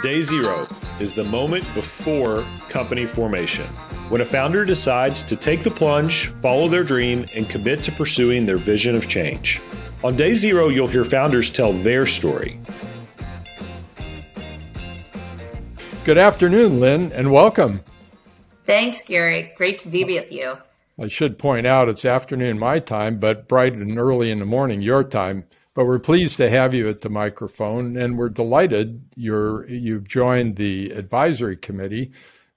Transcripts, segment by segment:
Day zero is the moment before company formation, when a founder decides to take the plunge, follow their dream, and commit to pursuing their vision of change. On day zero, you'll hear founders tell their story. Good afternoon, Lynn, and welcome. Thanks, Gary. Great to be with you. I should point out it's afternoon my time, but bright and early in the morning your time. But we're pleased to have you at the microphone, and we're delighted you've joined the advisory committee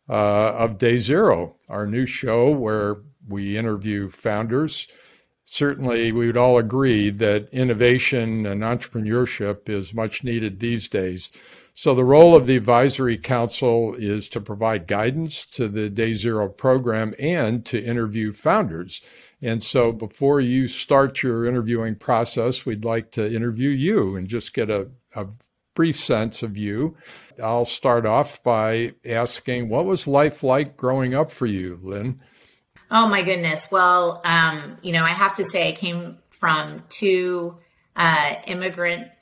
of Day Zero, our new show where we interview founders. Certainly, we would all agree that innovation and entrepreneurship is much needed these days. So the role of the advisory council is to provide guidance to the Day Zero program and to interview founders. And so before you start your interviewing process, we'd like to interview you and just get a brief sense of you. I'll start off by asking, what was life like growing up for you, Lynn? Oh, my goodness. Well, I have to say I came from two immigrants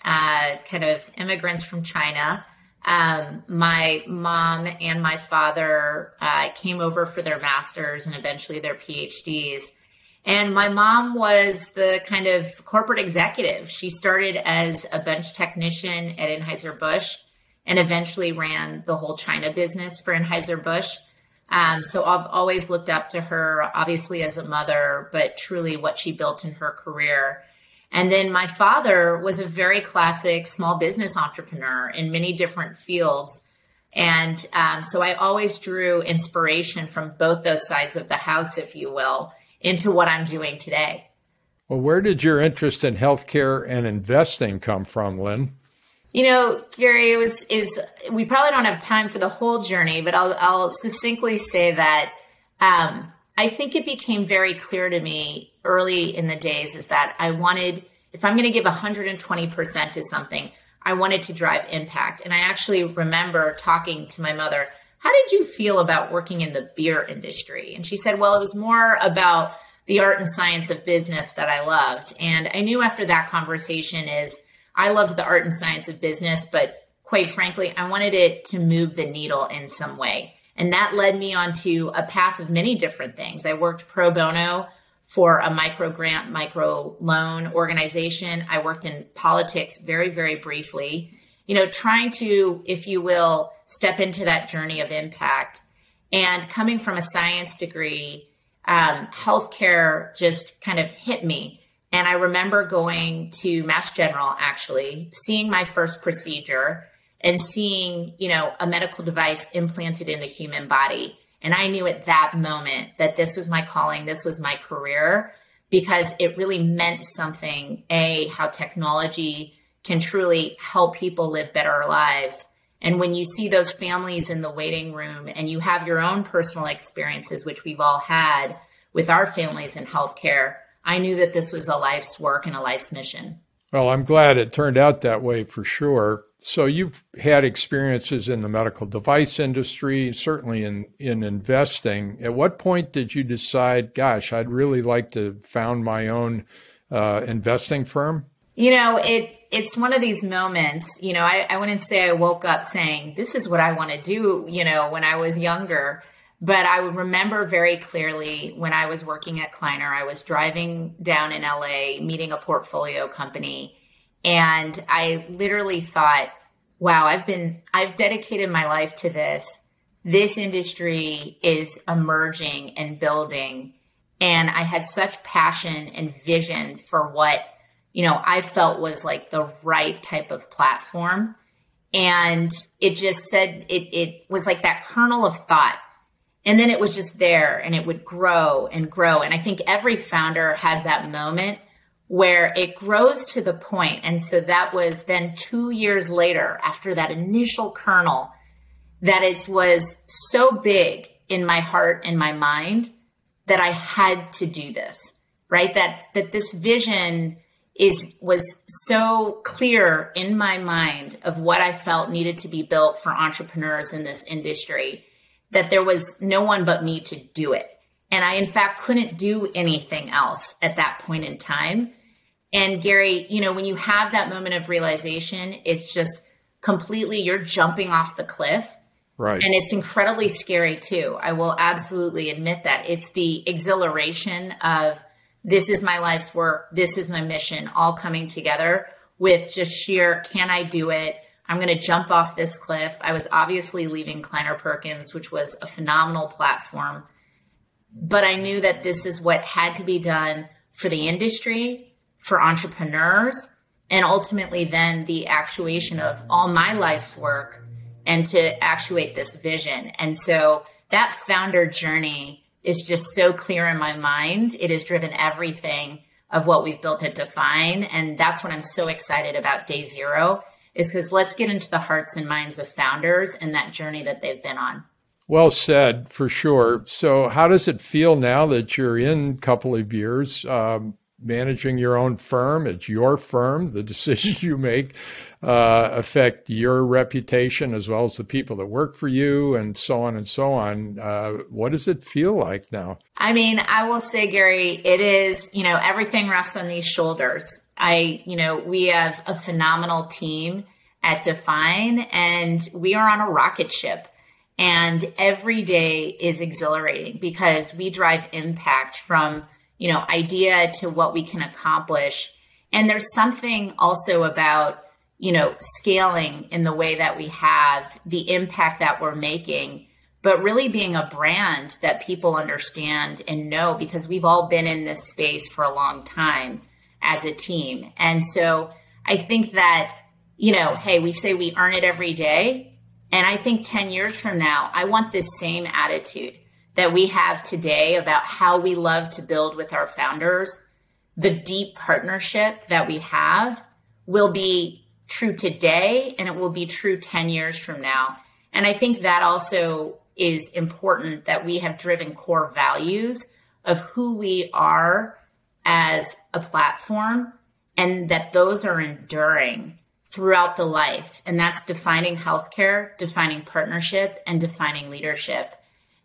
from China. My mom and my father came over for their masters and eventually their PhDs. And my mom was the kind of corporate executive. She started as a bench technician at Anheuser-Busch and eventually ran the whole China business for Anheuser-Busch. So I've always looked up to her, obviously as a mother, but truly what she built in her career. And then my father was a very classic small business entrepreneur in many different fields. And so I always drew inspiration from both those sides of the house, if you will, into what I'm doing today. Well, where did your interest in healthcare and investing come from, Lynn? You know, Gary, we probably don't have time for the whole journey, but I'll succinctly say that I think it became very clear to me early in the days is that I wanted, if I'm going to give 120% to something, I wanted to drive impact. And I actually remember talking to my mother, how did you feel about working in the beer industry? And she said, well, it was more about the art and science of business that I loved. And I knew after that conversation I loved the art and science of business, but quite frankly, I wanted it to move the needle in some way. And that led me onto a path of many different things. I worked pro bono for a micro grant, micro loan organization. I worked in politics very, very briefly, trying to, if you will, step into that journey of impact. And coming from a science degree, healthcare just kind of hit me. And I remember going to Mass General, actually, seeing my first procedure and seeing, a medical device implanted in the human body. And I knew at that moment that this was my calling, this was my career, because it really meant something, how technology can truly help people live better lives. And when you see those families in the waiting room and you have your own personal experiences, which we've all had with our families in healthcare, I knew that this was a life's work and a life's mission. Well, I'm glad it turned out that way for sure. So you've had experiences in the medical device industry, certainly in investing. At what point did you decide, gosh, I'd really like to found my own investing firm? It's one of these moments, I wouldn't say I woke up saying, this is what I want to do, when I was younger. But I would remember very clearly when I was working at Kleiner, I was driving down in LA, meeting a portfolio company. And I literally thought, wow, I've dedicated my life to this. This industry is emerging and building. And I had such passion and vision for what I felt was like the right type of platform. And it just said, it was like that kernel of thought. And then it was just there and it would grow and grow. And I think every founder has that moment where it grows to the point. And so that was then 2 years later, after that initial kernel, that it was so big in my heart and my mind that I had to do this, right? That this vision was so clear in my mind of what I felt needed to be built for entrepreneurs in this industry, that there was no one but me to do it. And I, in fact, couldn't do anything else at that point in time. And Gary, when you have that moment of realization, it's just completely, you're jumping off the cliff. Right. And it's incredibly scary too. I will absolutely admit that. It's the exhilaration of this is my life's work, this is my mission, all coming together with just sheer, can I do it? I'm going to jump off this cliff. I was obviously leaving Kleiner Perkins, which was a phenomenal platform, but I knew that this is what had to be done for the industry, for entrepreneurs, and ultimately then the actuation of all my life's work and to actuate this vision. And so that founder journey is just so clear in my mind. It has driven everything of what we've built at Define. And that's what I'm so excited about Day Zero, is because let's get into the hearts and minds of founders and that journey that they've been on. Well said, for sure. So how does it feel now that you're in a couple of years managing your own firm? It's your firm. The decisions you make affect your reputation as well as the people that work for you, and so on and so on. What does it feel like now? I mean, I will say, Gary, it is, everything rests on these shoulders. We have a phenomenal team at Define, and we are on a rocket ship. And every day is exhilarating because we drive impact from, idea to what we can accomplish. And there's something also about, scaling in the way that we have, the impact that we're making, but really being a brand that people understand and know, because we've all been in this space for a long time as a team. And so I think that, hey, we say we earn it every day. And I think 10 years from now, I want this same attitude that we have today about how we love to build with our founders. The deep partnership that we have will be true today, and it will be true 10 years from now. And I think that also is important, that we have driven core values of who we are as a platform, and that those are enduring throughout the life. And that's defining healthcare, defining partnership, and defining leadership.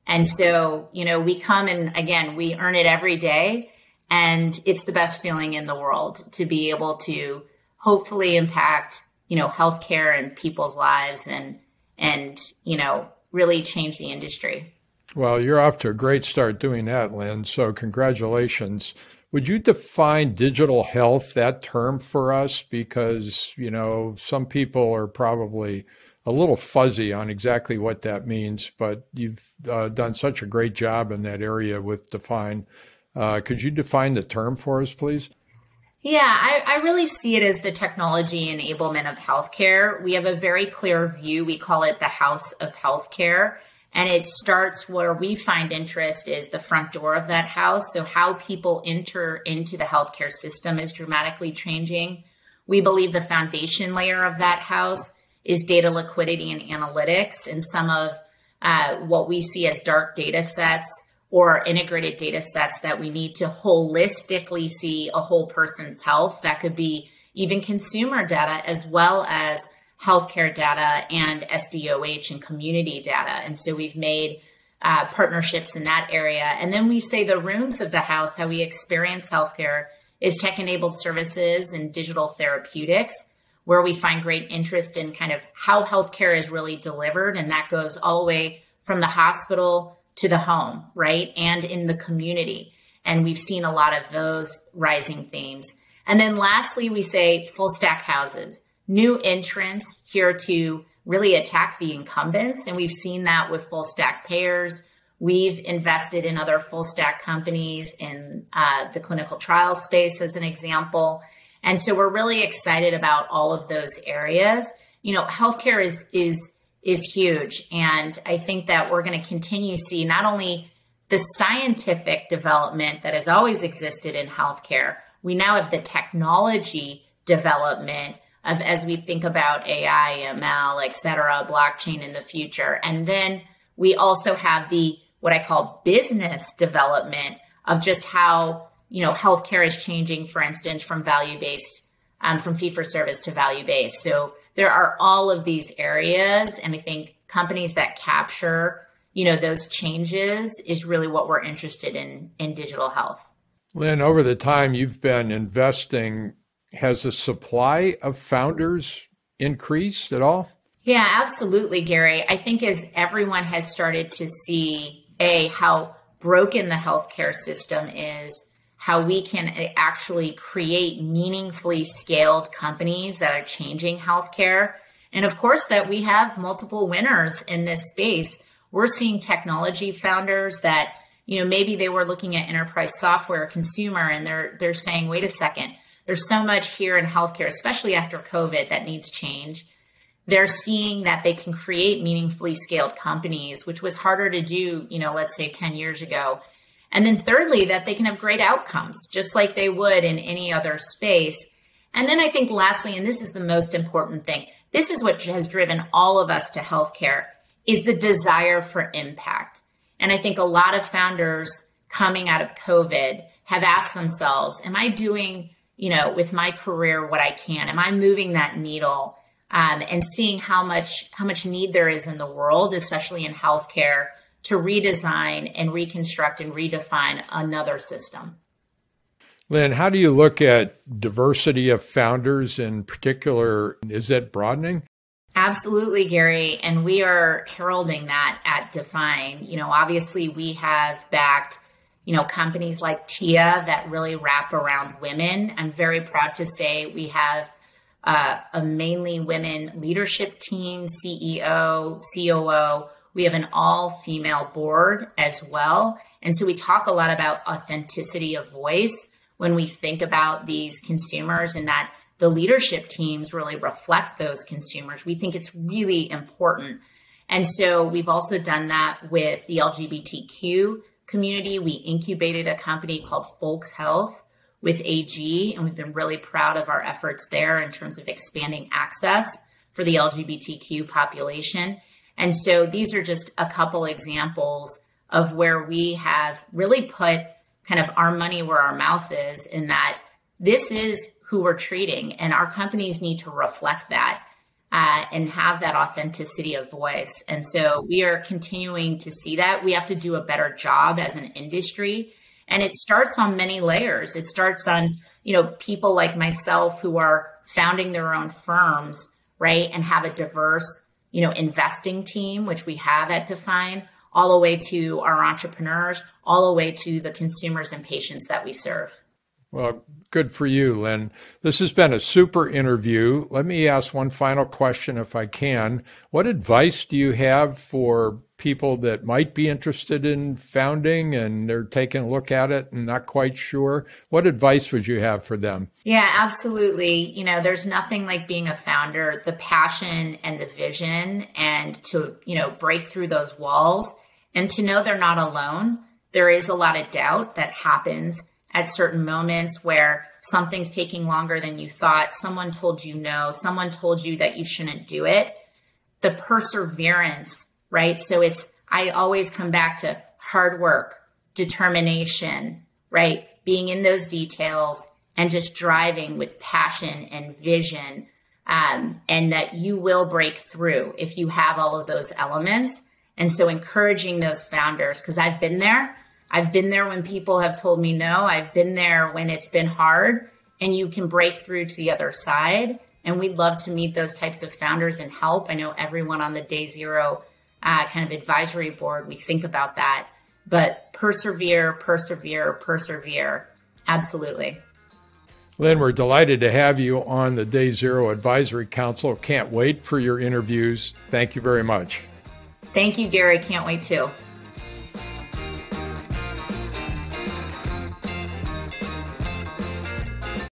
And so, we come and again, we earn it every day. And it's the best feeling in the world to be able to hopefully impact, healthcare and people's lives and really change the industry. Well, you're off to a great start doing that, Lynn. So congratulations. Would you define digital health, that term, for us? Because, some people are probably a little fuzzy on exactly what that means, but you've done such a great job in that area with Define. Could you define the term for us, please? Yeah, I really see it as the technology enablement of healthcare. We have a very clear view. We call it the house of healthcare. And it starts where we find interest is the front door of that house. So how people enter into the healthcare system is dramatically changing. We believe the foundation layer of that house is data liquidity and analytics, and some of what we see as dark data sets or integrated data sets that we need to holistically see a whole person's health. That could be even consumer data as well as healthcare data and SDOH and community data. And so we've made partnerships in that area. And then we say the rooms of the house, how we experience healthcare, is tech-enabled services and digital therapeutics, where we find great interest in kind of how healthcare is really delivered. And that goes all the way from the hospital to the home, right? And in the community. And we've seen a lot of those rising themes. And then lastly, we say full stack houses, new entrants here to really attack the incumbents. And we've seen that with full stack payers. We've invested in other full stack companies in the clinical trial space, as an example. And so we're really excited about all of those areas. Healthcare is huge. And I think that we're going to continue to see not only the scientific development that has always existed in healthcare, we now have the technology development of, as we think about AI, ML, et cetera, blockchain in the future. And then we also have what I call business development of just how, healthcare is changing, for instance, from value-based, from fee-for-service to value-based. So there are all of these areas. And I think companies that capture, those changes is really what we're interested in digital health. Lynn, over the time you've been investing, has the supply of founders increase at all? Yeah, absolutely, Gary. I think as everyone has started to see, how broken the healthcare system is, how we can actually create meaningfully scaled companies that are changing healthcare. And of course, that we have multiple winners in this space. We're seeing technology founders that, maybe they were looking at enterprise software, consumer, and they're saying, wait a second, there's so much here in healthcare, especially after COVID, that needs change. They're seeing that they can create meaningfully scaled companies, which was harder to do, let's say 10 years ago. And then thirdly, that they can have great outcomes, just like they would in any other space. And then I think lastly, and this is the most important thing, this is what has driven all of us to healthcare, is the desire for impact. And I think a lot of founders coming out of COVID have asked themselves, am I doing, with my career what I can? Am I moving that needle? And seeing how much need there is in the world, especially in healthcare, to redesign and reconstruct and redefine another system. Lynn, how do you look at diversity of founders in particular? Is it broadening? Absolutely, Gary. And we are heralding that at Define. Obviously we have backed, companies like TIA that really wrap around women. I'm very proud to say we have a mainly women leadership team, CEO, COO. We have an all-female board as well. And so we talk a lot about authenticity of voice when we think about these consumers, and that the leadership teams really reflect those consumers. We think it's really important. And so we've also done that with the LGBTQ community. We incubated a company called Folks Health with AG, and we've been really proud of our efforts there in terms of expanding access for the LGBTQ population. And so these are just a couple examples of where we have really put kind of our money where our mouth is, in that this is who we're treating, and our companies need to reflect that and have that authenticity of voice. And so we are continuing to see that. We have to do a better job as an industry. And it starts on many layers. It starts on, people like myself who are founding their own firms, right? And have a diverse, investing team, which we have at Define, all the way to our entrepreneurs, all the way to the consumers and patients that we serve. Well, good for you, Lynn. This has been a super interview. Let me ask one final question if I can. What advice do you have for people that might be interested in founding and they're taking a look at it and not quite sure? What advice would you have for them? Yeah, absolutely. There's nothing like being a founder, the passion and the vision, and to, break through those walls and to know they're not alone. There is a lot of doubt that happens at certain moments where something's taking longer than you thought. Someone told you no, someone told you that you shouldn't do it. The perseverance, right? So I always come back to hard work, determination, right? Being in those details and just driving with passion and vision, and that you will break through if you have all of those elements. And so encouraging those founders, because I've been there. I've been there when people have told me no. I've been there when it's been hard, and you can break through to the other side. And we'd love to meet those types of founders and help. I know everyone on the Day Zero kind of advisory board, we think about that, but persevere, persevere, persevere. Absolutely. Lynn, we're delighted to have you on the Day Zero Advisory Council. Can't wait for your interviews. Thank you very much. Thank you, Gary. Can't wait too.